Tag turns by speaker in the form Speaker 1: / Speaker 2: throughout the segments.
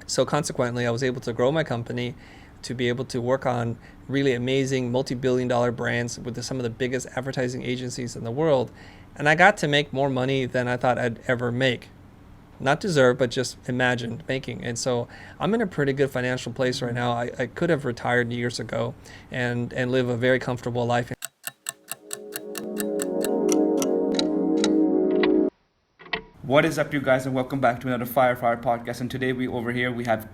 Speaker 1: So consequently, I was able to grow my company to be able to work on really amazing multi-billion-dollar brands with some of the biggest advertising agencies in the world. And I got to make more money than I thought I'd ever make. Not deserve, but just imagined making. And so I'm in a pretty good financial place right now. I could have retired years ago and live a very comfortable life.
Speaker 2: What is up, you guys, and welcome back to another Fire podcast. And today we have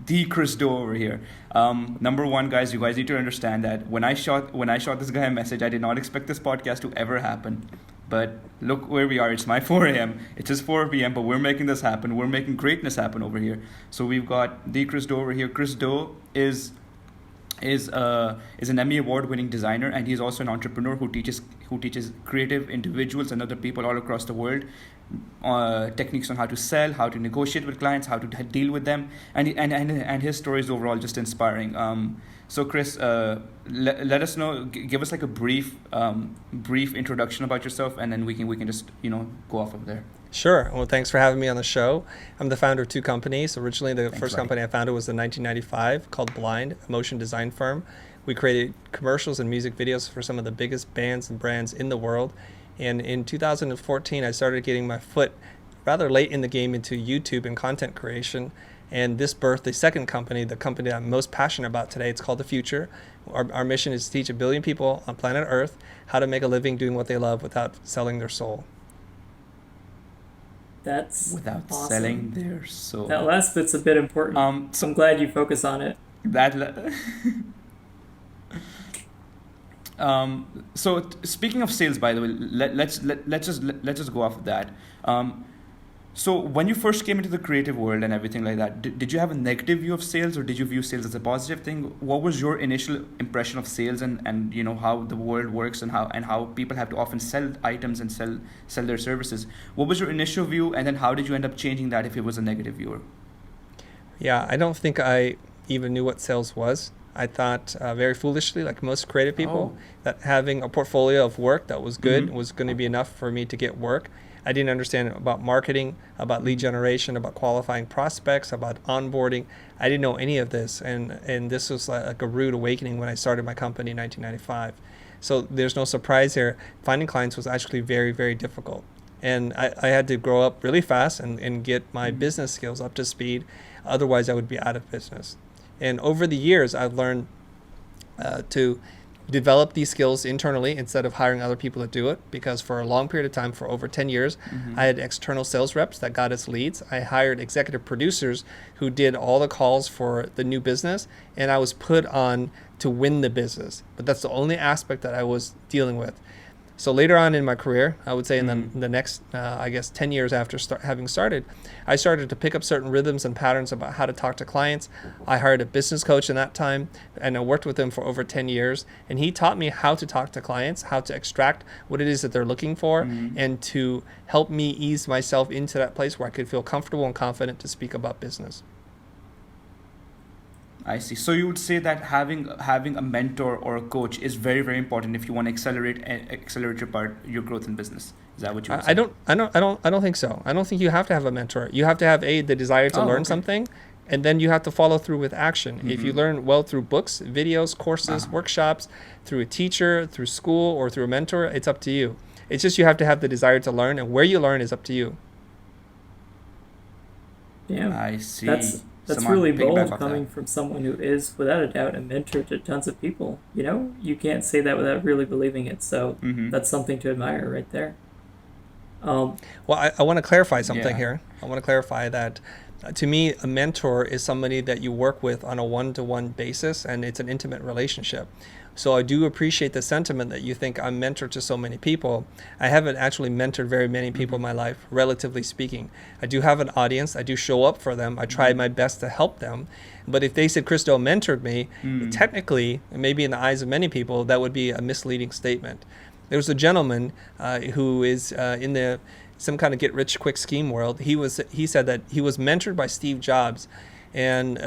Speaker 2: the Chris Do over here. Number one, guys, you guys need to understand that when I shot this guy a message, I did not expect this podcast to ever happen. But look where we are. It's my 4 a.m. It's just 4 p.m. But we're making this happen. We're making greatness happen over here. So we've got the Chris Do over here. Chris Do is an Emmy award-winning designer, and he's also an entrepreneur who teaches creative individuals and other people all across the world techniques on how to sell, how to negotiate with clients, how to deal with them, and his story is overall just inspiring. So Chris, let us know, give us like a brief introduction about yourself, and then we can just go off of there.
Speaker 1: Sure. Well, thanks for having me on the show. I'm the founder of 2 companies. Originally, the
Speaker 2: Thanks,
Speaker 1: first
Speaker 2: buddy.
Speaker 1: company I founded was in 1995 called Blind, a motion design firm. We created commercials and music videos for some of the biggest bands and brands in the world. And in 2014, I started getting my foot rather late in the game into YouTube and content creation. And this birthed the second company, the company that I'm most passionate about today. It's called The Future. Our mission is to teach 1 billion people on planet Earth how to make a living doing what they love without selling their soul.
Speaker 3: That's
Speaker 2: Without
Speaker 3: awesome.
Speaker 2: selling their soul.
Speaker 3: That last bit's a bit important.
Speaker 2: So
Speaker 3: I'm glad you focus on it.
Speaker 2: Speaking of sales, by the way, let's just go off of that. So when you first came into the creative world and everything like that, did you have a negative view of sales, or did you view sales as a positive thing? What was your initial impression of sales, and how the world works, and how people have to often sell items and sell their services? What was your initial view, and then how did you end up changing that if it was a negative view?
Speaker 1: Yeah, I don't think I even knew what sales was. I thought very foolishly, like most creative people, that having a portfolio of work that was good was going to be enough for me to get work. I didn't understand about marketing, about lead generation, about qualifying prospects, about onboarding. I didn't know any of this, and this was like a rude awakening when I started my company in 1995. So there's no surprise here. Finding clients was actually very, very difficult. And I had to grow up really fast and get my business skills up to speed. Otherwise, I would be out of business. And over the years, I've learned to develop these skills internally instead of hiring other people to do it, because for a long period of time, for over 10 years, I had external sales reps that got us leads. I hired executive producers who did all the calls for the new business, and I was put on to win the business. But that's the only aspect that I was dealing with. So later on in my career, I would say in the next, 10 years after having started, I started to pick up certain rhythms and patterns about how to talk to clients. I hired a business coach in that time, and I worked with him for over 10 years. And he taught me how to talk to clients, how to extract what it is that they're looking for, and to help me ease myself into that place where I could feel comfortable and confident to speak about business.
Speaker 2: I see. So you would say that having a mentor or a coach is very, very important if you want to accelerate your growth in business. Is that what you would say?
Speaker 1: I don't think so. I don't think you have to have a mentor. You have to have the desire to learn something, and then you have to follow through with action. If you learn well through books, videos, courses, workshops, through a teacher, through school, or through a mentor, it's up to you. It's just you have to have the desire to learn, and where you learn is up to you.
Speaker 3: Yeah,
Speaker 2: I see.
Speaker 3: That's
Speaker 2: Someone
Speaker 3: really
Speaker 2: piggyback
Speaker 3: bold
Speaker 2: off
Speaker 3: coming
Speaker 2: that.
Speaker 3: from someone who is, without a doubt, a mentor to tons of people. You can't say that without really believing it. So that's something to admire right there.
Speaker 1: Well, I want to clarify something
Speaker 2: Yeah.
Speaker 1: here. I want to clarify that to me, a mentor is somebody that you work with on a one-to-one basis, and it's an intimate relationship. So I do appreciate the sentiment that you think I'm mentor to so many people. I haven't actually mentored very many people in my life, relatively speaking. I do have an audience. I do show up for them. I try my best to help them. But if they said Christo mentored me, technically, maybe in the eyes of many people, that would be a misleading statement. There was a gentleman who is some kind of get-rich-quick scheme world. He said that he was mentored by Steve Jobs. And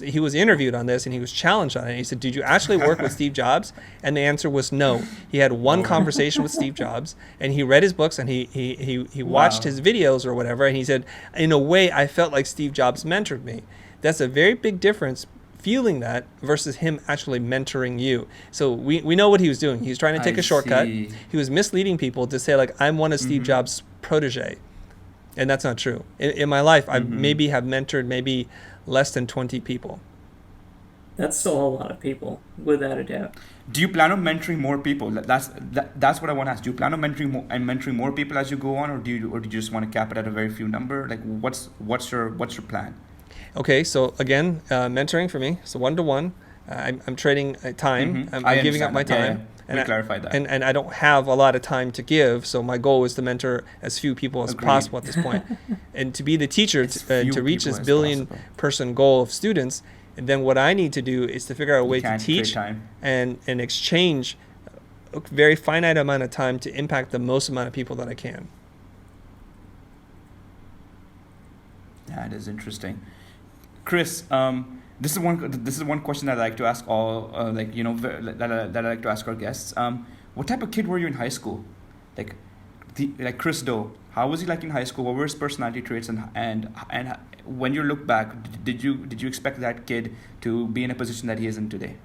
Speaker 1: he was interviewed on this, and he was challenged on it. He said, "Did you actually work with Steve Jobs?" And the answer was no. He had one conversation with Steve Jobs, and he read his books, and he watched his videos or whatever. And he said, "In a way, I felt like Steve Jobs mentored me." That's a very big difference, feeling that versus him actually mentoring you. So we know what he was doing. He was trying to take a shortcut. He was misleading people to say, like, I'm one of Steve Jobs' protege. And that's not true. In my life, I maybe have mentored maybe less than 20 people.
Speaker 3: That's still a lot of people, without a doubt.
Speaker 2: Do you plan on mentoring more people? That's what I want to ask. Do you plan on mentoring more people as you go on, or do you just want to cap it at a very few number? Like, what's your plan?
Speaker 1: Okay, so again, mentoring for me, so 1-to-1. I'm trading time. I'm giving up my time.
Speaker 2: We clarified that.
Speaker 1: And I don't have a lot of time to give, so my goal is to mentor as few people as possible at this point. And to be the teacher, to reach this billion-person goal of students, and then what I need to do is to figure out a way to teach and exchange a very finite amount of time to impact the most amount of people that I can.
Speaker 2: That is interesting. Chris, this is one question that I like to ask all, that I like to ask our guests. What type of kid were you in high school? Like Chris Do, how was he like in high school? What were his personality traits? And when you look back, did you expect that kid to be in a position that he is in today?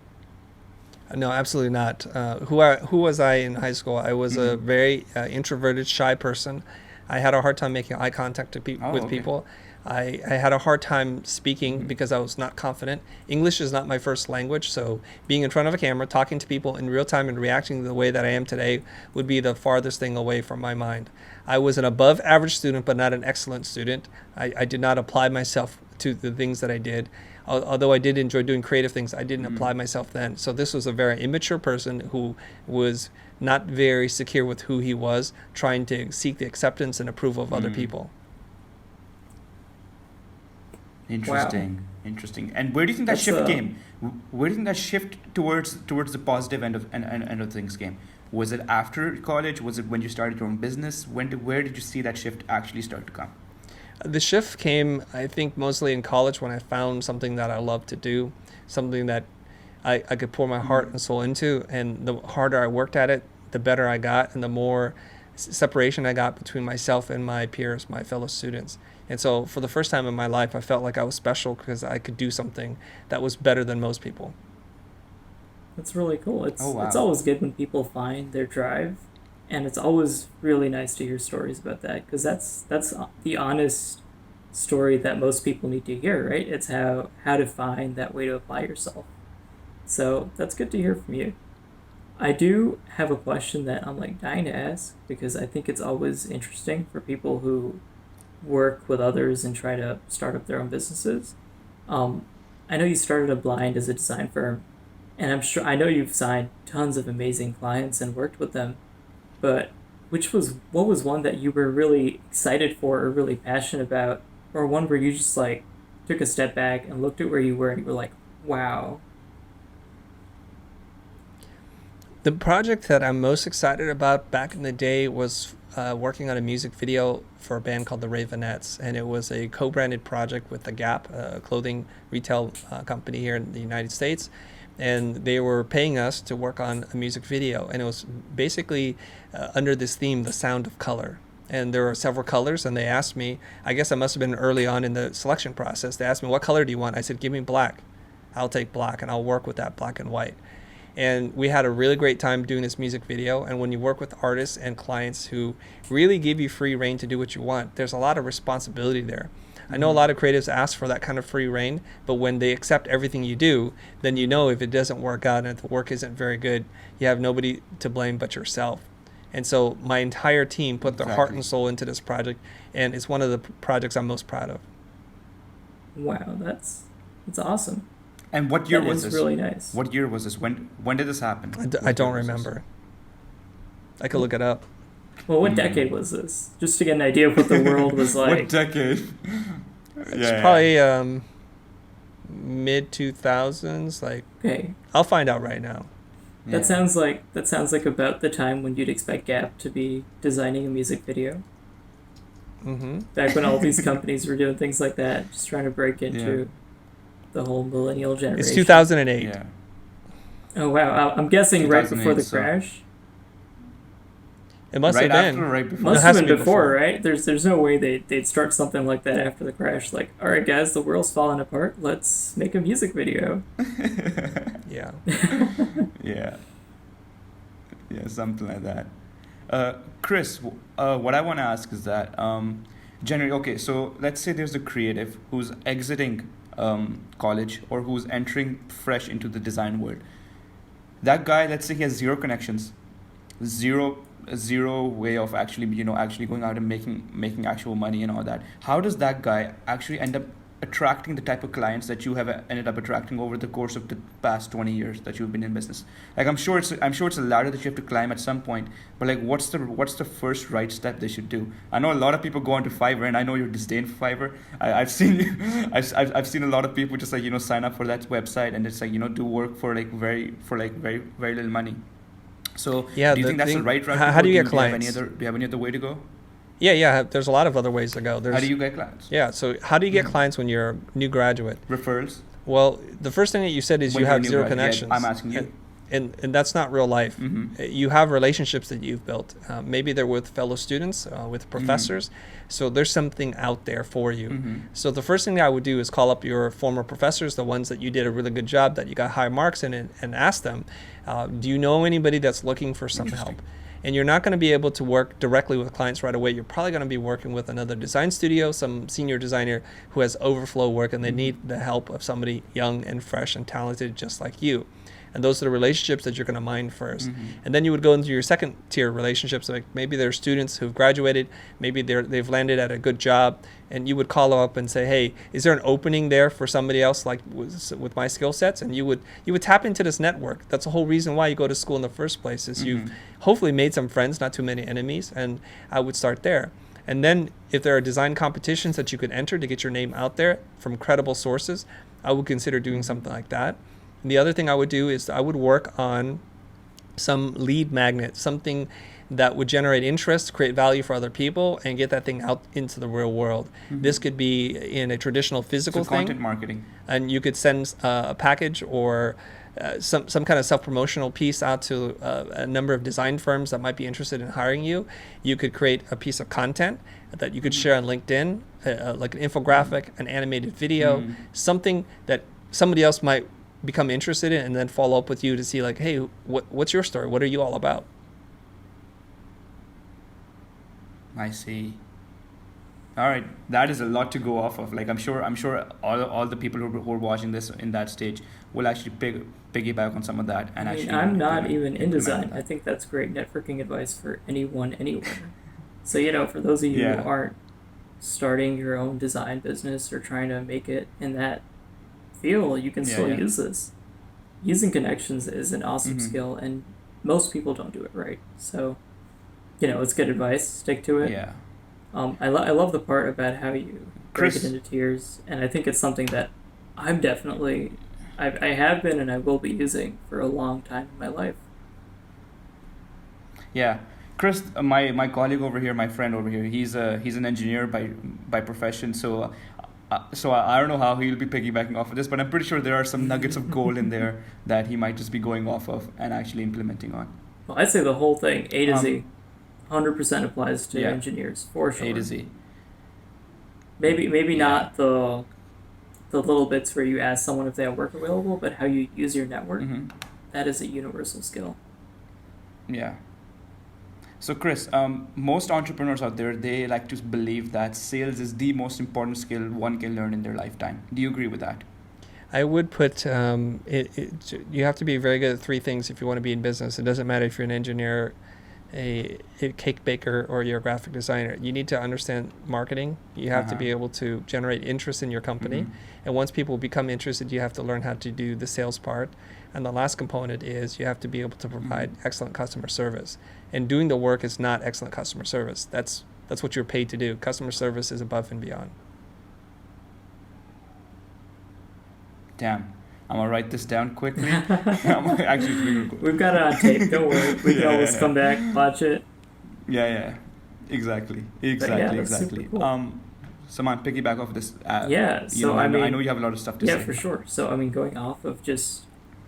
Speaker 1: No, absolutely not. Who was I in high school? I was a very introverted, shy person. I had a hard time making eye contact with people. I had a hard time speaking because I was not confident. English is not my first language, so being in front of a camera, talking to people in real time and reacting the way that I am today would be the farthest thing away from my mind. I was an above average student, but not an excellent student. I did not apply myself to the things that I did. Although I did enjoy doing creative things, I didn't apply myself then. So this was a very immature person who was not very secure with who he was, trying to seek the acceptance and approval of other people.
Speaker 2: Interesting. Wow. Interesting. And where do you think that shift came? Where do you think that shift towards the positive end of things came? Was it after college? Was it when you started your own business? Where did you see that shift actually start to come?
Speaker 1: The shift came, I think, mostly in college when I found something that I loved to do, something that I could pour my heart and soul into. And the harder I worked at it, the better I got, and the more separation I got between myself and my peers, my fellow students. And so for the first time in my life, I felt like I was special because I could do something that was better than most people.
Speaker 3: That's really cool. It's always good when people find their drive, and it's always really nice to hear stories about that, because that's the honest story that most people need to hear, right? It's how to find that way to apply yourself. So that's good to hear from you. I do have a question that I'm dying to ask, because I think it's always interesting for people who work with others and try to start up their own businesses. I know you started a Blind as a design firm, and I know you've signed tons of amazing clients and worked with them, but what was one that you were really excited for or really passionate about, or one where you just took a step back and looked at where you were and you were like, wow?
Speaker 1: The project that I'm most excited about back in the day was working on a music video for a band called the Ravenettes, and it was a co-branded project with The Gap, a clothing retail company here in the United States, and they were paying us to work on a music video, and it was basically under this theme, the sound of color. And there were several colors, and they asked me, I guess I must have been early on in the selection process, they asked me, what color do you want? I said, give me black. I'll take black, and I'll work with that black and white. And we had a really great time doing this music video. And when you work with artists and clients who really give you free reign to do what you want, there's a lot of responsibility there. I know a lot of creatives ask for that kind of free reign, but when they accept everything you do, then you know if it doesn't work out and if the work isn't very good, you have nobody to blame but yourself. And so my entire team put their heart and soul into this project, and it's one of the projects I'm most proud of.
Speaker 3: Wow, that's awesome.
Speaker 2: And what year was this?
Speaker 3: Really nice.
Speaker 2: What year was this? When did this happen?
Speaker 1: I don't remember. I could look it up.
Speaker 3: Well, what decade was this? Just to get an idea of what the world was like.
Speaker 2: What decade?
Speaker 1: It's probably mid 2000s.
Speaker 3: Okay.
Speaker 1: I'll find out right now.
Speaker 3: That sounds like about the time when you'd expect Gap to be designing a music video.
Speaker 1: Mm-hmm.
Speaker 3: Back when all these companies were doing things like that, just trying to break into the whole millennial generation.
Speaker 1: It's 2008.
Speaker 2: Yeah.
Speaker 3: Oh wow! I'm guessing right before the
Speaker 2: so-
Speaker 3: crash.
Speaker 1: It must
Speaker 2: right
Speaker 1: have
Speaker 2: after
Speaker 1: been.
Speaker 2: or right before?
Speaker 3: Must
Speaker 1: has
Speaker 3: have
Speaker 1: to
Speaker 3: been
Speaker 1: be
Speaker 3: before,
Speaker 1: before.
Speaker 3: right? There's no way they'd start something like that after the crash. Like, all right, guys, the world's falling apart. Let's make a music video.
Speaker 1: Yeah.
Speaker 2: Yeah. Yeah, something like that. Chris, what I want to ask is that generally, okay, so let's say there's a creative who's exiting college or who's entering fresh into the design world. That guy, let's say he has zero connections, zero way of actually going out and making actual money and all that. How does that guy actually end up attracting the type of clients that you have ended up attracting over the course of the past 20 years that you've been in business? Like I'm sure it's a ladder that you have to climb at some point, but like what's the first right step they should do? I know a lot of people go onto Fiverr, and I know your disdain for Fiverr. I've seen I've seen a lot of people just like sign up for that website and it's like do work for very little money. So
Speaker 1: Yeah,
Speaker 2: do you think that's the right route?
Speaker 1: How do you get clients?
Speaker 2: Do you have any other way to go?
Speaker 1: Yeah. There's a lot of other ways to go.
Speaker 2: How do you get clients?
Speaker 1: Yeah. So how do you get clients when you're a new graduate?
Speaker 2: Referrals.
Speaker 1: Well, the first thing that you said is
Speaker 2: When
Speaker 1: you
Speaker 2: you're a
Speaker 1: have
Speaker 2: new
Speaker 1: zero
Speaker 2: graduate.
Speaker 1: connections.
Speaker 2: Yeah, I'm asking you.
Speaker 1: And that's not real life. You have relationships that you've built. Maybe they're with fellow students, with professors. So there's something out there for you. So the first thing that I would do is call up your former professors, the ones that you did a really good job, that you got high marks in, and ask them, do you know anybody that's looking for some help? And you're not going to be able to work directly with clients right away. You're probably going to be working with another design studio, some senior designer who has overflow work, and they need the help of somebody young and fresh and talented just like you. And those are the relationships that you're going to mine first. And then you would go into your second tier relationships. Like maybe they're students who've graduated, maybe they've landed at a good job, and you would call them up and say, hey, is there an opening there for somebody else like with my skill sets? And you would tap into this network. That's the whole reason why you go to school in the first place, is you've hopefully made some friends, not too many enemies, and I would start there. And then if there are design competitions that you could enter to get your name out there from credible sources, I would consider doing something like that. And the other thing I would do is I would work on some lead magnet, something that would generate interest, create value for other people, and get that thing out into the real world. This could be in a traditional physical thing.
Speaker 2: Content marketing.
Speaker 1: And you could send a package or some kind of self-promotional piece out to a number of design firms that might be interested in hiring you. You could create a piece of content that you could share on LinkedIn, like an infographic, an animated video, something that somebody else might become interested in, and then follow up with you to see like, hey, what's your story? What are you all about?
Speaker 2: I see. All right, that is a lot to go off of. Like I'm sure all the people who are watching this in that stage will actually piggyback on some of that. And
Speaker 3: I'm not even in design. I think that's great networking advice for anyone, anywhere. So for those of you who aren't starting your own design business or trying to make it in that field, you can still use this. Using connections is an awesome skill, and most people don't do it right. So, it's good advice. Stick to it.
Speaker 2: Yeah.
Speaker 3: I love the part about how you break it into tiers, and I think it's something that I have been and I will be using for a long time in my life.
Speaker 2: Yeah. Chris, my colleague over here, my friend over here, he's an engineer by profession, so I don't know how he'll be piggybacking off of this, but I'm pretty sure there are some nuggets of gold in there that he might just be going off of and actually implementing on.
Speaker 3: Well, I'd say the whole thing, A to Z, 100% applies to engineers, for sure.
Speaker 2: A to Z.
Speaker 3: Maybe not the little bits where you ask someone if they have work available, but how you use your network, that is a universal skill.
Speaker 2: Yeah. So Chris, most entrepreneurs out there, they like to believe that sales is the most important skill one can learn in their lifetime. Do you agree with that?
Speaker 1: I would put, you have to be very good at three things if you want to be in business. It doesn't matter if you're an engineer, a cake baker, or you're a graphic designer. You need to understand marketing. You have to be able to generate interest in your company. And once people become interested, you have to learn how to do the sales part. And the last component is you have to be able to provide excellent customer service. And doing the work is not excellent customer service. That's what you're paid to do. Customer service is above and beyond.
Speaker 2: Damn. I'm going to write this down quickly. Actually,
Speaker 3: we've got it on tape. Don't worry. We can always come back, watch it.
Speaker 2: Yeah. Exactly.
Speaker 3: Super cool.
Speaker 2: Saman, piggyback off this.
Speaker 3: Yeah, so
Speaker 2: I know you have a lot of stuff to say.
Speaker 3: Yeah, for sure. So I mean, going off of just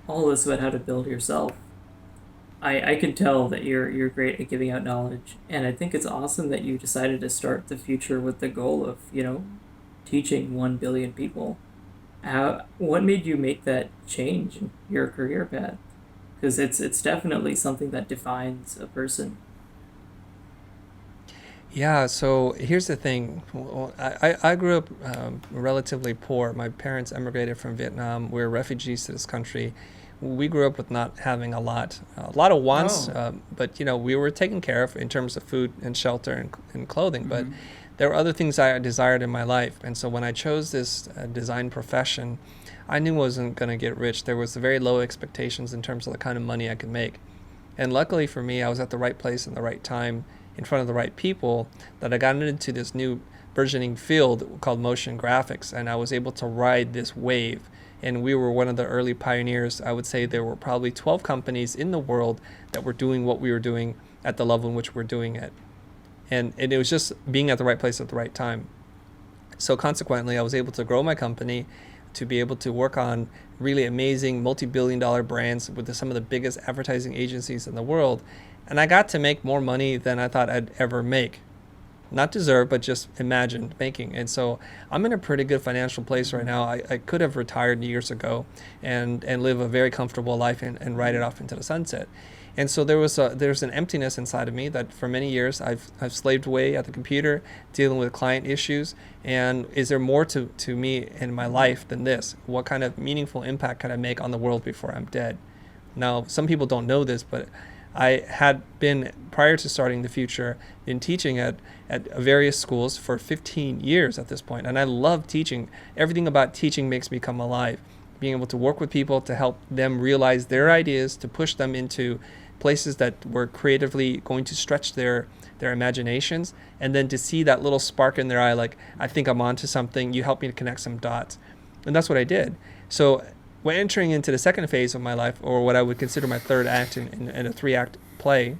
Speaker 3: all this about how to build yourself, I can tell that you're great at giving out knowledge, and I think it's awesome that you decided to start the future with the goal of teaching 1 billion people. What made you make that change in your career path? Because it's definitely something that defines a person.
Speaker 1: Yeah, so here's the thing. I grew up relatively poor. My parents emigrated from Vietnam. We're refugees to this country. We grew up with not having a lot of wants, but we were taken care of in terms of food and shelter and clothing. But there were other things I desired in my life, and so when I chose this design profession, I knew I wasn't going to get rich. There was very low expectations in terms of the kind of money I could make, and luckily for me, I was at the right place in the right time, in front of the right people, that I got into this new burgeoning field called motion graphics, and I was able to ride this wave. And we were one of the early pioneers. I would say there were probably 12 companies in the world that were doing what we were doing at the level in which we're doing it. And it was just being at the right place at the right time. So consequently, I was able to grow my company to be able to work on really amazing multi-billion-dollar brands with some of the biggest advertising agencies in the world. And I got to make more money than I thought I'd ever make. Not deserve, but just imagined making. And so I'm in a pretty good financial place right now. I could have retired years ago and live a very comfortable life and ride it off into the sunset. And so there's an emptiness inside of me that for many years I've slaved away at the computer dealing with client issues. And is there more to me in my life than this? What kind of meaningful impact can I make on the world before I'm dead? Now, some people don't know this, but I had been, prior to starting the future, been teaching at various schools for 15 years at this point. And I love teaching. Everything about teaching makes me come alive. Being able to work with people to help them realize their ideas, to push them into places that were creatively going to stretch their imaginations, and then to see that little spark in their eye, like, I think I'm onto something, you help me to connect some dots. And that's what I did. So when entering into the second phase of my life, or what I would consider my third act in a 3-act play,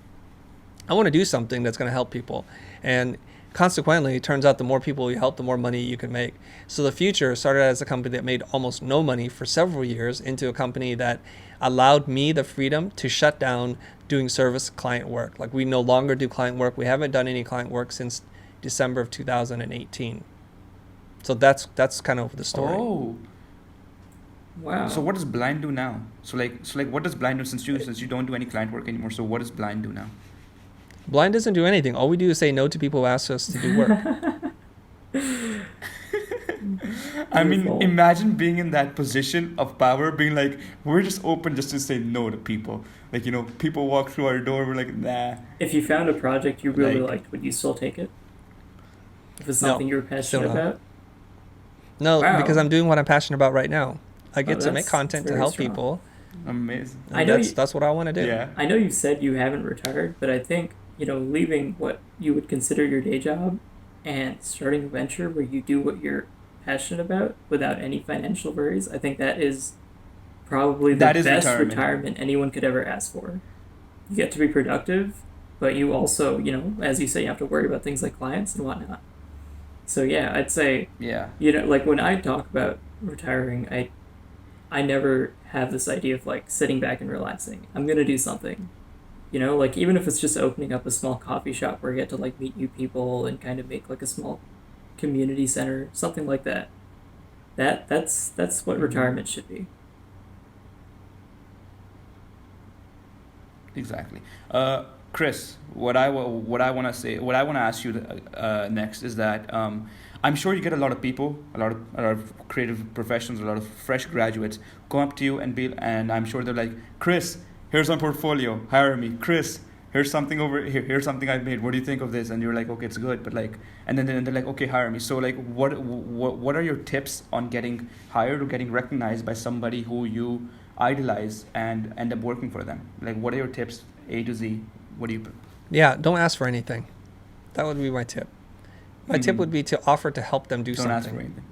Speaker 1: I want to do something that's going to help people. And consequently, it turns out the more people you help, the more money you can make. So the future started as a company that made almost no money for several years into a company that allowed me the freedom to shut down doing service client work. Like, we no longer do client work. We haven't done any client work since December of 2018. So that's kind of the story.
Speaker 2: Oh.
Speaker 3: Wow.
Speaker 2: So what does Blind do now? So what does Blind do since you don't do any client work anymore? So what does Blind do now?
Speaker 1: Blind doesn't do anything. All we do is say no to people who ask us to do work.
Speaker 2: I mean, imagine being in that position of power, being like, we're just open just to say no to people. Like, people walk through our door, we're like, nah.
Speaker 3: If you found a project you really liked, would you still take it? If it's something you were passionate about?
Speaker 1: No, because I'm doing what I'm passionate about right now. I get to make content to help people.
Speaker 2: Amazing.
Speaker 1: That's what I want to do.
Speaker 2: Yeah.
Speaker 3: I know you said you haven't retired, but I think, leaving what you would consider your day job and starting a venture where you do what you're passionate about without any financial worries, I think that is probably the best retirement anyone could ever ask for. You get to be productive, but you also, as you say, you have to worry about things like clients and whatnot. So yeah, I'd say, like when I talk about retiring, I never have this idea of like sitting back and relaxing. I'm going to do something, like even if it's just opening up a small coffee shop where you get to like meet new people and kind of make like a small community center, something like that. That's what retirement should be.
Speaker 2: Exactly. Chris, what I want to ask you next is that I'm sure you get a lot of people, a lot of creative professionals, a lot of fresh graduates come up to you and I'm sure they're like, Chris, here's my portfolio, hire me. Chris, here's something over here, here's something I've made. What do you think of this? And you're like, okay, it's good, but like, and then they're like, okay, hire me. So like, what are your tips on getting hired or getting recognized by somebody who you idolize and end up working for them? Like, what are your tips, A to Z? What do you?
Speaker 1: Yeah, don't ask for anything. That would be my tip. My tip would be to offer to help them do something.
Speaker 2: Don't ask for anything.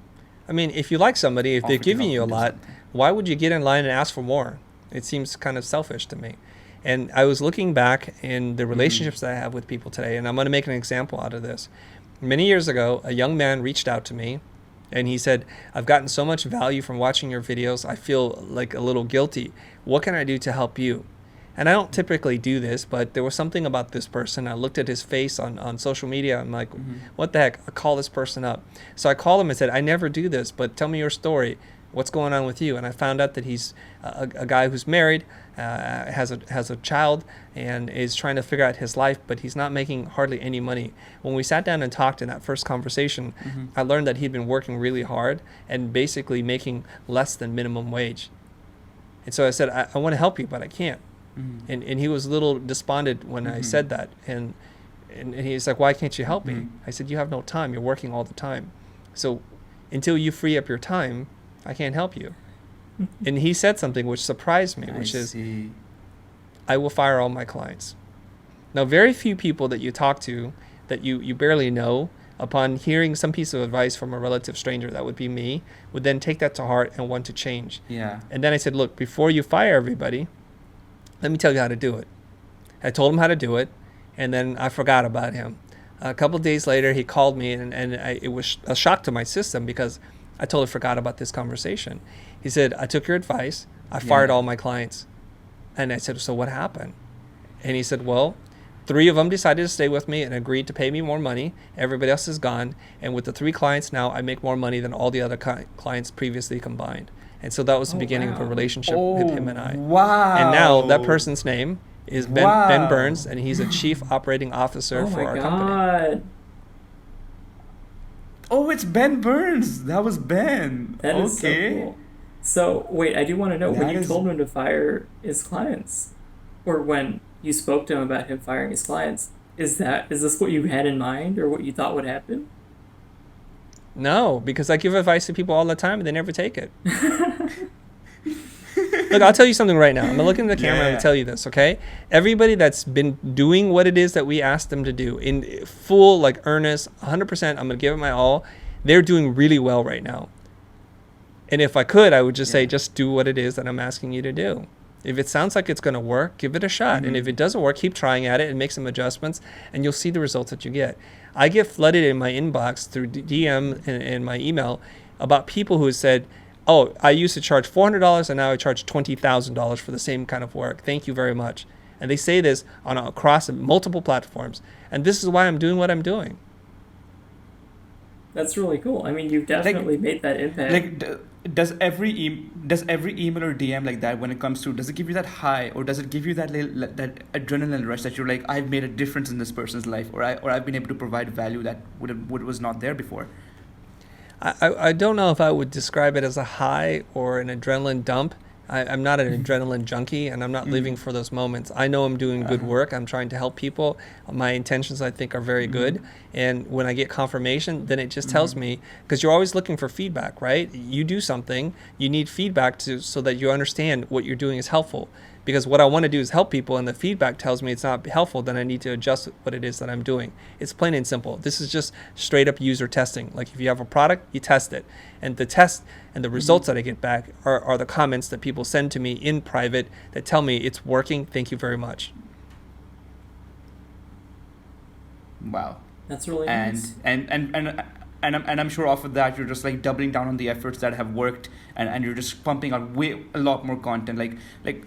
Speaker 1: I mean, if you like somebody, if they're giving you a lot, why would you get in line and ask for more? It seems kind of selfish to me. And I was looking back in the relationships that I have with people today, and I'm going to make an example out of this. Many years ago, a young man reached out to me and he said, I've gotten so much value from watching your videos. I feel like a little guilty. What can I do to help you? And I don't typically do this, but there was something about this person. I looked at his face on social media. I'm like, what the heck? I'll call this person up. So I called him and said, I never do this, but tell me your story. What's going on with you? And I found out that he's a guy who's married, has a child, and is trying to figure out his life, but he's not making hardly any money. When we sat down and talked in that first conversation, I learned that he'd been working really hard and basically making less than minimum wage. And so I said, I want to help you, but I can't. And he was a little despondent when I said that. And he's like, why can't you help me? I said, you have no time. You're working all the time. So until you free up your time, I can't help you. And he said something which surprised me, which is, I will fire all my clients. Now, very few people that you talk to that you barely know, upon hearing some piece of advice from a relative stranger, that would be me, would then take that to heart and want to change.
Speaker 2: Yeah.
Speaker 1: And then I said, look, before you fire everybody, let me tell you how to do it. I told him how to do it, and then I forgot about him. A couple of days later, he called me, and it was a shock to my system because I totally forgot about this conversation. He said, I took your advice. I fired all my clients. And I said, so what happened? And he said, well, 3 of them decided to stay with me and agreed to pay me more money. Everybody else is gone. And with the 3 clients now, I make more money than all the other clients previously combined. And so that was the beginning of a relationship with him and I.
Speaker 2: Wow.
Speaker 1: And now that person's name is Ben Burns, and he's a chief operating officer for our company.
Speaker 2: Oh, it's Ben Burns. That was Ben.
Speaker 3: That is so cool. So, wait, I do want to know, when you told him to fire his clients, or when you spoke to him about him firing his clients, is this what you had in mind, or what you thought would happen?
Speaker 1: No, because I give advice to people all the time and they never take it. Look, I'll tell you something right now. I'm going to look into the camera and tell you this, okay? Everybody that's been doing what it is that we asked them to do in full, like, earnest, 100%, I'm going to give it my all. They're doing really well right now. And if I could, I would just say, just do what it is that I'm asking you to do. If it sounds like it's going to work, give it a shot. And if it doesn't work, keep trying at it and make some adjustments, and you'll see the results that you get. I get flooded in my inbox through DM and my email about people who said, oh, I used to charge $400 and now I charge $20,000 for the same kind of work. Thank you very much. And they say this across multiple platforms. And this is why I'm doing what I'm doing.
Speaker 3: That's really cool. I mean, you've definitely made that impact.
Speaker 2: Does every email or DM like that, when it comes to, does it give you that high, or does it give you that adrenaline rush that you're like, I've made a difference in this person's life, or I've been able to provide value that was not there before?
Speaker 1: I don't know if I would describe it as a high or an adrenaline dump. I'm not an adrenaline junkie, and I'm not living for those moments. I know I'm doing good work. I'm trying to help people. My intentions, I think, are very good. And when I get confirmation, then it just tells me, because you're always looking for feedback, right? You do something, you need feedback so that you understand what you're doing is helpful. Because what I want to do is help people, and the feedback tells me it's not helpful, then I need to adjust what it is that I'm doing. It's plain and simple. This is just straight up user testing. Like, if you have a product, you test it. And the test and the results that I get back are the comments that people send to me in private that tell me it's working. Thank you very much.
Speaker 2: Wow.
Speaker 3: That's really nice.
Speaker 2: And I'm sure off of that, you're just like doubling down on the efforts that have worked, and you're just pumping out a lot more content. Like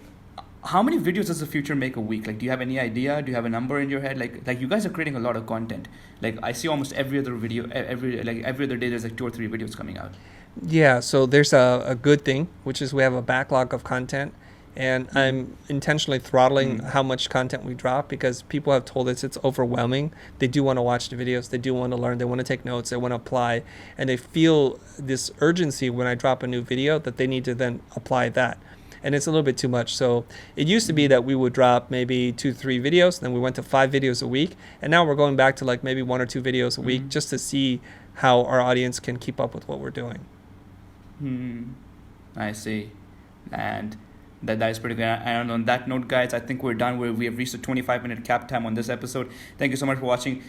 Speaker 2: how many videos does the future make a week? Like, do you have any idea? Do you have a number in your head? Like you guys are creating a lot of content. Like, I see almost every other video, every other day there's like 2 or 3 videos coming out.
Speaker 1: Yeah, so there's a good thing, which is we have a backlog of content, and I'm intentionally throttling how much content we drop, because people have told us it's overwhelming. They do want to watch the videos, they do want to learn, they want to take notes, they want to apply, and they feel this urgency when I drop a new video that they need to then apply that. And it's a little bit too much. So it used to be that we would drop maybe 2-3 videos, then we went to 5 videos a week, and now we're going back to like maybe 1 or 2 videos a week, just to see how our audience can keep up with what we're doing.
Speaker 2: I see. And that is pretty good. And on that note, guys, I think we're done. We have reached the 25-minute cap time on this episode. Thank you so much for watching.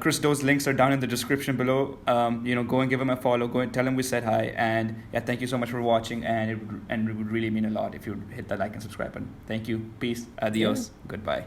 Speaker 2: Chris Doe's links are down in the description below. Go and give him a follow. Go and tell him we said hi. And yeah, thank you so much for watching. And it would really mean a lot if you hit that like and subscribe button. Thank you. Peace. Adios. Goodbye.